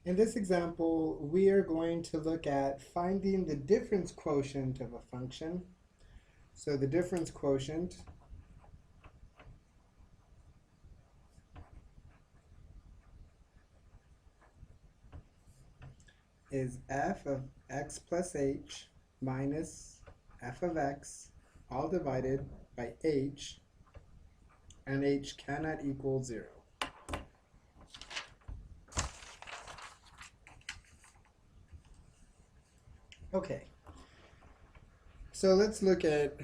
In this example, we are going to look at finding the difference quotient of a function. So the difference quotient is f of x plus h minus f of x all divided by h, and h cannot equal 0. Okay, so let's look at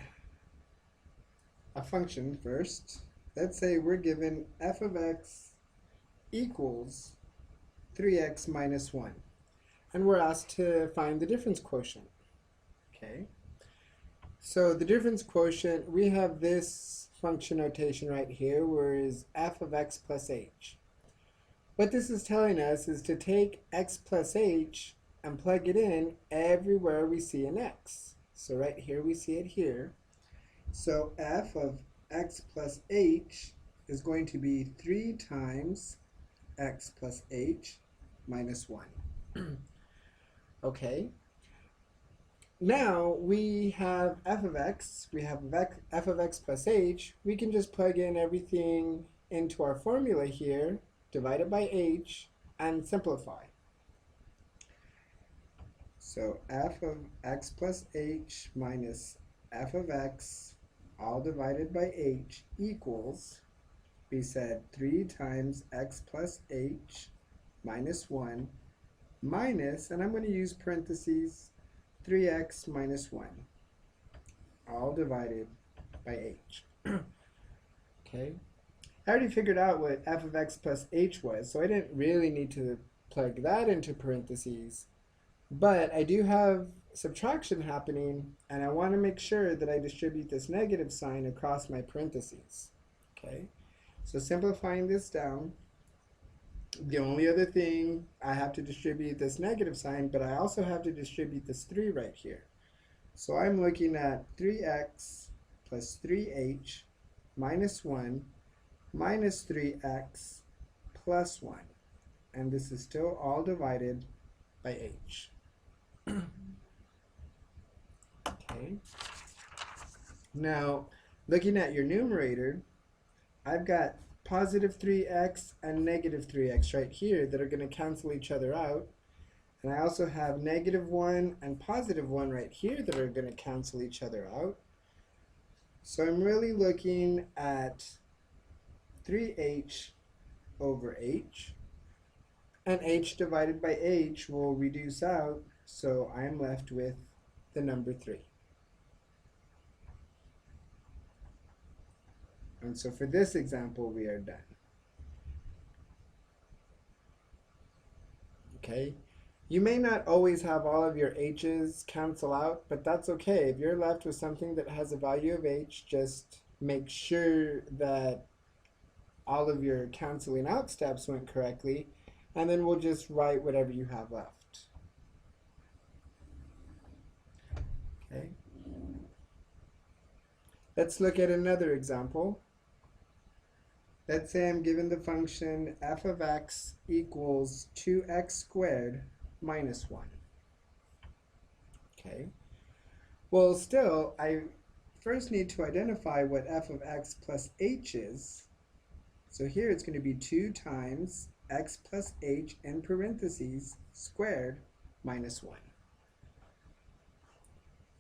a function first. Let's say we're given f of x equals 3x minus 1, and we're asked to find the difference quotient. Okay, so the difference quotient, we have this function notation right here, where is f of x plus h. What this is telling us is to take x plus h and plug it in everywhere we see an x. So right here we see it here. So f of x plus h is going to be 3 times x plus h minus 1. Okay. Now we have f of x, we have f of x plus h. We can just plug in everything into our formula here, divide it by h, and simplify. So f of x plus h minus f of x all divided by h equals, we said 3 times x plus h minus 1 minus, and I'm going to use parentheses, 3x minus 1 all divided by h. Okay, I already figured out what f of x plus h was, so I didn't really need to plug that into parentheses. But I do have subtraction happening, and I want to make sure that I distribute this negative sign across my parentheses. Okay, so simplifying this down, the only other thing, I have to distribute this negative sign, but I also have to distribute this 3 right here. So I'm looking at 3x plus 3h minus 1 minus 3x plus 1. And this is still all divided by h. Okay. Now, looking at your numerator, I've got positive 3x and negative 3x right here that are going to cancel each other out. And I also have negative 1 and positive 1 right here that are going to cancel each other out. So I'm really looking at 3h over h. And h divided by h will reduce out, so I'm left with the number 3. And so for this example, we are done. Okay, you may not always have all of your h's cancel out, but that's okay. If you're left with something that has a value of h, just make sure that all of your canceling out steps went correctly, and then we'll just write whatever you have left. Okay. Let's look at another example. Let's say I'm given the function f of x equals 2x squared minus 1. Okay. Well, still, I first need to identify what f of x plus h is. So here it's going to be 2 times x plus h in parentheses squared minus 1.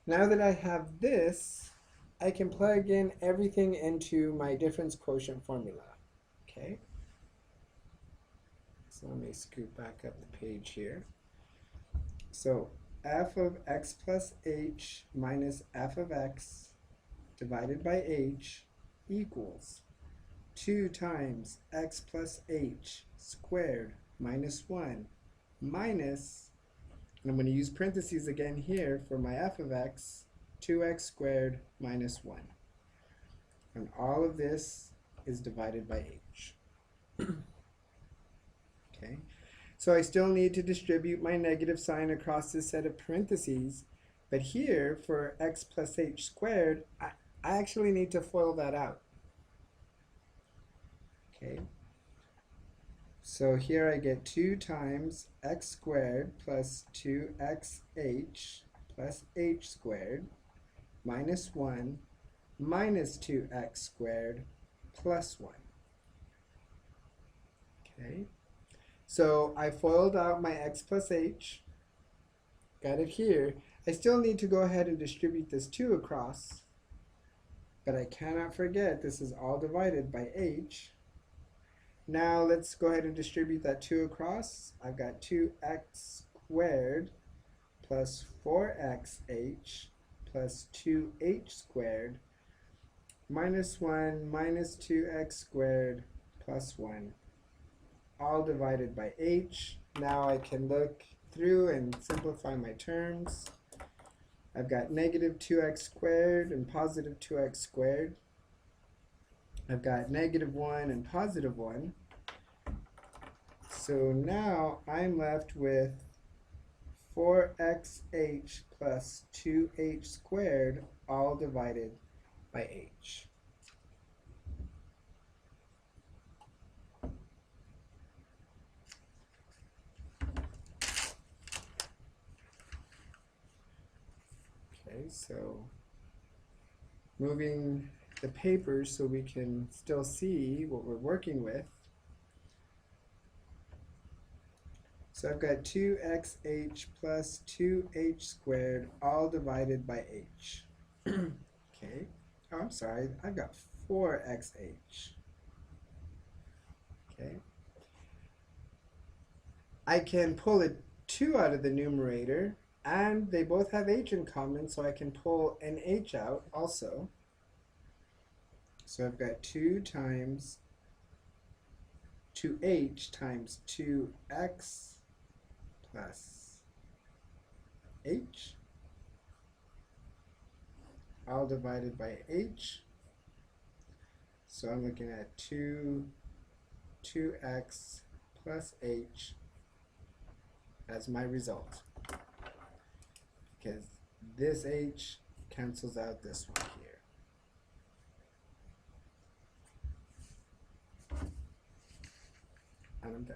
Now that I have this, I can plug in everything into my difference quotient formula. Okay, so let me scoot back up the page here. So f of x plus h minus f of x divided by h equals 2 times x plus h squared minus 1 minus, and I'm going to use parentheses again here for my f of x, 2x squared minus 1. And all of this is divided by h. Okay, so I still need to distribute my negative sign across this set of parentheses, but here for x plus h squared, I actually need to FOIL that out. Okay, So here I get 2 times x squared plus 2xh plus h squared minus 1 minus 2x squared plus 1. Okay, so I FOILed out my x plus h, got it here. I still need to go ahead and distribute this 2 across, but I cannot forget this is all divided by h. Now let's go ahead and distribute that 2 across. I've got 2x squared plus 4xh plus 2h squared minus 1 minus 2x squared plus 1, all divided by h. Now I can look through and simplify my terms. I've got negative 2x squared and positive 2x squared. I've got negative 1 and positive 1. So now I'm left with 4xh plus 2h squared, all divided by h. Okay, so moving the paper so we can still see what we're working with. So I've got 2xh plus 2h squared, all divided by h. Okay, oh, I'm sorry, I've got 4xh. Okay, I can pull a 2 out of the numerator, and they both have h in common, so I can pull an h out also. So I've got 2 times 2h times 2x plus h, all divided by h. So I'm looking at 2x plus h as my result, because this h cancels out this one here. And I'm done.